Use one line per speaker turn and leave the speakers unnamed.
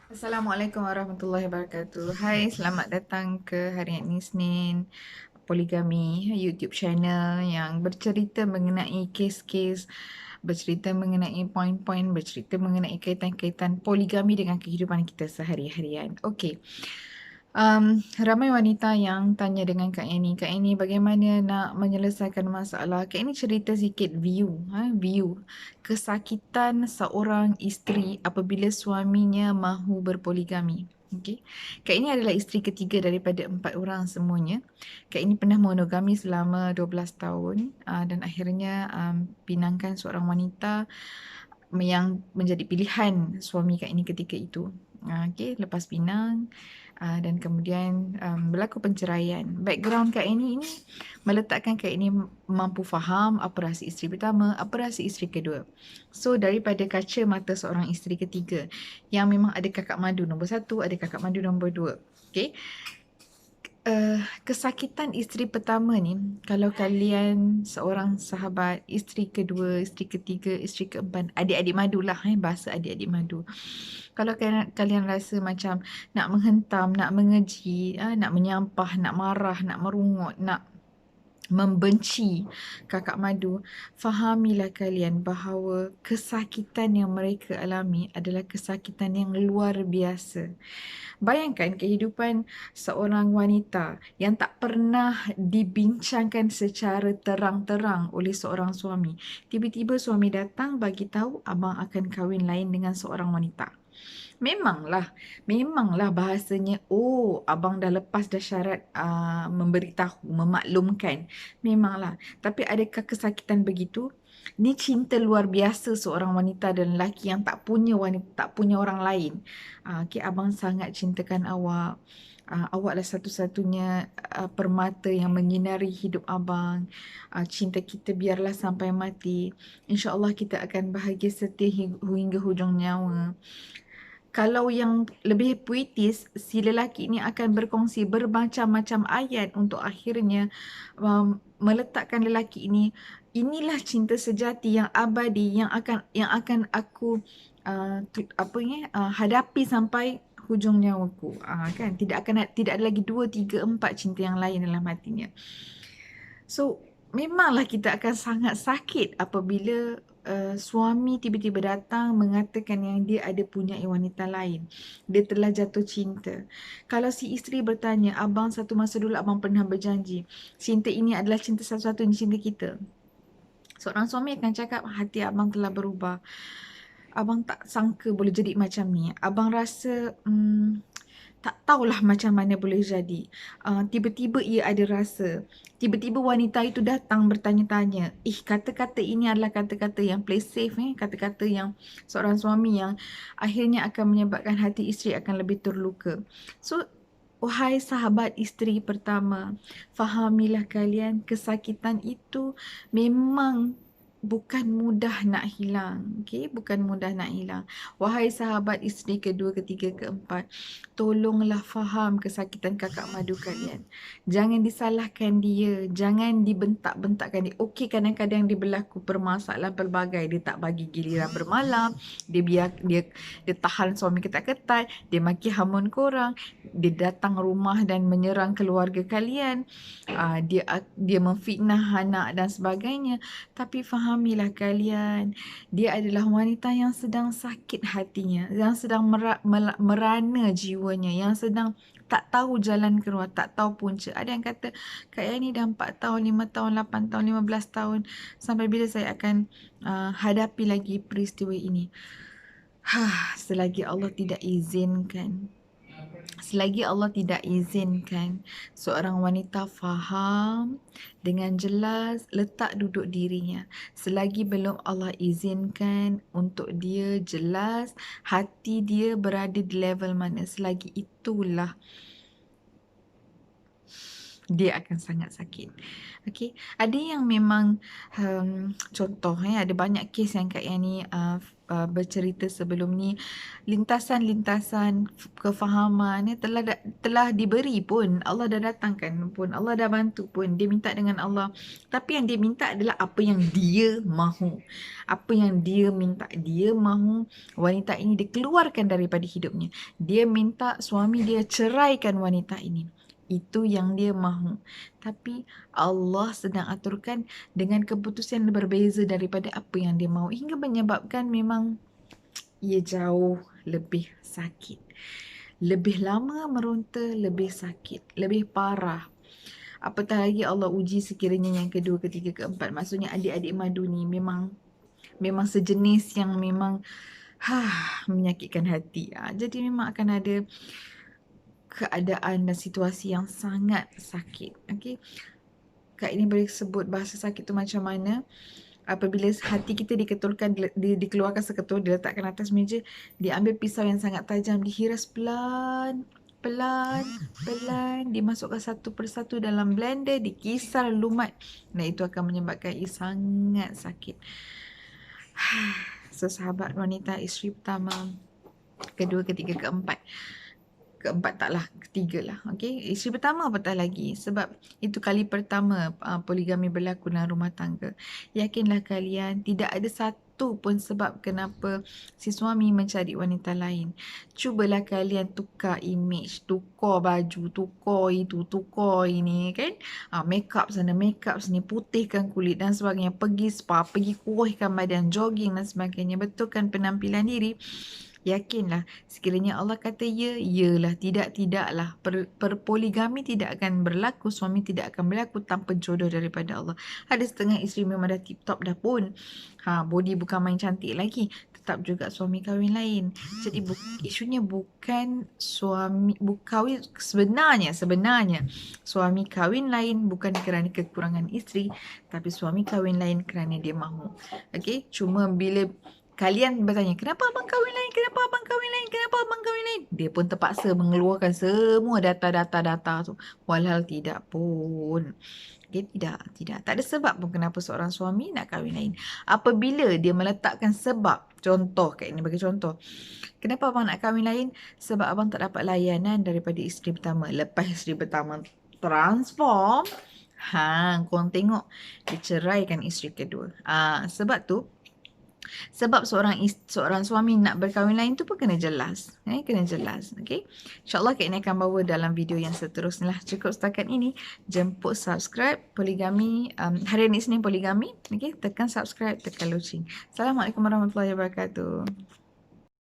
Assalamualaikum warahmatullahi wabarakatuh. Hai, selamat datang ke hari ini Isnin Poligami YouTube channel yang bercerita mengenai kes-kes, bercerita mengenai poin-poin, bercerita mengenai kaitan-kaitan poligami dengan kehidupan kita sehari-harian. Okey. Ramai wanita yang tanya dengan Kak Annie, Kak Annie bagaimana nak menyelesaikan masalah? Kak Annie cerita sikit view kesakitan seorang isteri apabila suaminya mahu berpoligami. Okay. Kak ini adalah isteri ketiga daripada 4 orang semuanya. Kak ini pernah monogami selama 12 tahun dan akhirnya pinangkan seorang wanita yang menjadi pilihan suami Kak ini ketika itu. Okay, lepas pinang dan kemudian berlaku penceraian. Background Kak ini meletakkan Kak ini mampu faham apa rasa isteri pertama, apa rasa isteri kedua. So daripada kaca mata seorang isteri ketiga yang memang ada kakak madu nombor 1, ada kakak madu nombor 2. Okay. Kesakitan isteri pertama ni, kalau kalian seorang sahabat, isteri kedua, isteri ketiga, isteri keempat, adik-adik madu lah bahasa adik-adik madu. Kalau kalian rasa macam nak menghentam, nak mengeji, nak menyampah, nak marah, nak merungut, nak membenci kakak madu, fahamilah kalian bahawa kesakitan yang mereka alami adalah kesakitan yang luar biasa. Bayangkan kehidupan seorang wanita yang tak pernah dibincangkan secara terang-terang oleh seorang suami. Tiba-tiba suami datang bagi tahu abang akan kahwin lain dengan seorang wanita. Memanglah bahasanya, oh abang dah lepas dah syarat memberitahu, memaklumkan. Memanglah. Tapi adakah kesakitan begitu? Ni cinta luar biasa seorang wanita dan lelaki yang tak punya orang lain. Okay, abang sangat cintakan awak. Awaklah satu-satunya permata yang menyinari hidup abang. Cinta kita biarlah sampai mati. InsyaAllah kita akan bahagia setia hingga hujung nyawa. Kalau yang lebih puitis, si lelaki ini akan berkongsi bermacam-macam ayat untuk akhirnya meletakkan lelaki ini, inilah cinta sejati yang abadi yang akan aku hadapi sampai hujung nyawaku. Kan tidak ada lagi 2, 3, 4 cinta yang lain dalam hatinya. So, memanglah kita akan sangat sakit apabila suami tiba-tiba datang mengatakan yang dia ada punya wanita lain. Dia telah jatuh cinta. Kalau si isteri bertanya, abang satu masa dulu abang pernah berjanji, cinta ini adalah cinta satu-satunya cinta kita. Seorang suami akan cakap, hati abang telah berubah. Abang tak sangka boleh jadi macam ni. Abang rasa tak tahulah macam mana boleh jadi. Tiba-tiba ia ada rasa. Tiba-tiba wanita itu datang bertanya-tanya. Kata-kata ini adalah kata-kata yang play safe. Kata-kata yang seorang suami yang akhirnya akan menyebabkan hati isteri akan lebih terluka. So, wahai sahabat isteri pertama, fahamilah kalian kesakitan itu memang bukan mudah nak hilang. Okay? Bukan mudah nak hilang. Wahai sahabat isteri kedua, ketiga, keempat, tolonglah faham kesakitan kakak madu kalian. Jangan disalahkan dia. Jangan dibentak-bentakkan dia. Okey, kadang-kadang dia berlaku permasalahan pelbagai. Dia tak bagi giliran bermalam. Dia tahan suami ketat-ketat. Dia maki hamun korang. Dia datang rumah dan menyerang keluarga kalian. Dia memfitnah anak dan sebagainya. Tapi fahamilah kalian, dia adalah wanita yang sedang sakit hatinya, yang sedang merana jiwanya, yang sedang tak tahu jalan keluar, tak tahu punca. Ada yang kata, Kak Yani dah 4 tahun, 5 tahun, 8 tahun, 15 tahun. Sampai bila saya akan hadapi lagi peristiwa ini? Selagi Allah tidak izinkan. Selagi Allah tidak izinkan seorang wanita faham dengan jelas letak duduk dirinya. Selagi belum Allah izinkan untuk dia jelas hati dia berada di level mana. Selagi itulah dia akan sangat sakit. Okey, ada yang memang contoh ada banyak kes yang Kak Yani bercerita sebelum ni, lintasan-lintasan kefahaman telah diberi pun, Allah dah datangkan pun, Allah dah bantu pun, dia minta dengan Allah. Tapi yang dia minta adalah apa yang dia mahu. Apa yang dia minta, dia mahu wanita ini dikeluarkan daripada hidupnya. Dia minta suami dia ceraikan wanita ini. Itu yang dia mahu. Tapi Allah sedang aturkan dengan keputusan yang berbeza daripada apa yang dia mahu. Hingga menyebabkan memang ia jauh lebih sakit. Lebih lama meronta, lebih sakit, lebih parah. Apatah lagi Allah uji sekiranya yang kedua, ketiga, keempat. Maksudnya adik-adik madu ni memang sejenis yang memang menyakitkan hati. Jadi memang akan ada keadaan dan situasi yang sangat sakit. Okey. Kak ini boleh sebut bahasa sakit tu macam mana? Apabila hati kita diketulkan, dikeluarkan seketul, diletakkan atas meja, diambil pisau yang sangat tajam, dihiras pelan, dimasukkan satu persatu dalam blender, dikisar lumat. Dan itu akan menyebabkan ia sangat sakit. So, sahabat wanita, isteri pertama, kedua, ketiga, keempat. Keempat taklah, ketiga lah. Okay? Isteri pertama apatah lagi. Sebab itu kali pertama poligami berlaku dalam rumah tangga. Yakinlah kalian tidak ada satu pun sebab kenapa si suami mencari wanita lain. Cubalah kalian tukar image, tukar baju, tukar itu, tukar ini kan. Make up sana, make up sini, putihkan kulit dan sebagainya. Pergi spa, pergi kuruskan badan, jogging dan sebagainya. Betulkan penampilan diri. Yakinlah, sekiranya Allah kata ya, yalah, tidaklah. Poligami tidak akan berlaku, suami tidak akan berlaku tanpa jodoh daripada Allah. Ada setengah isteri memang dah tip-top dah pun. Body bukan main cantik lagi, tetap juga suami kahwin lain. Jadi isunya bukan suami kahwin, sebenarnya suami kahwin lain bukan kerana kekurangan isteri, tapi suami kahwin lain kerana dia mahu. Okey, cuma bila kalian bertanya, kenapa abang kahwin lain? Kenapa abang kahwin lain? Kenapa abang kahwin lain? Dia pun terpaksa mengeluarkan semua data tu. Walhal tidak pun. Okay, tidak. Tak ada sebab pun kenapa seorang suami nak kahwin lain. Apabila dia meletakkan sebab, contoh, Kak ini bagi contoh. Kenapa abang nak kahwin lain? Sebab abang tak dapat layanan daripada isteri pertama. Lepas isteri pertama transform, korang tengok, dia ceraikan isteri kedua. Sebab tu, sebab seorang suami nak berkahwin lain tu pun kena jelas. Kena jelas. Okay? InsyaAllah Kak ini akan bawa dalam video yang seterusnya lah. Cukup setakat ini. Jemput subscribe poligami. Hari ini Isnin poligami. Okay? Tekan subscribe, tekan loceng. Assalamualaikum warahmatullahi wabarakatuh.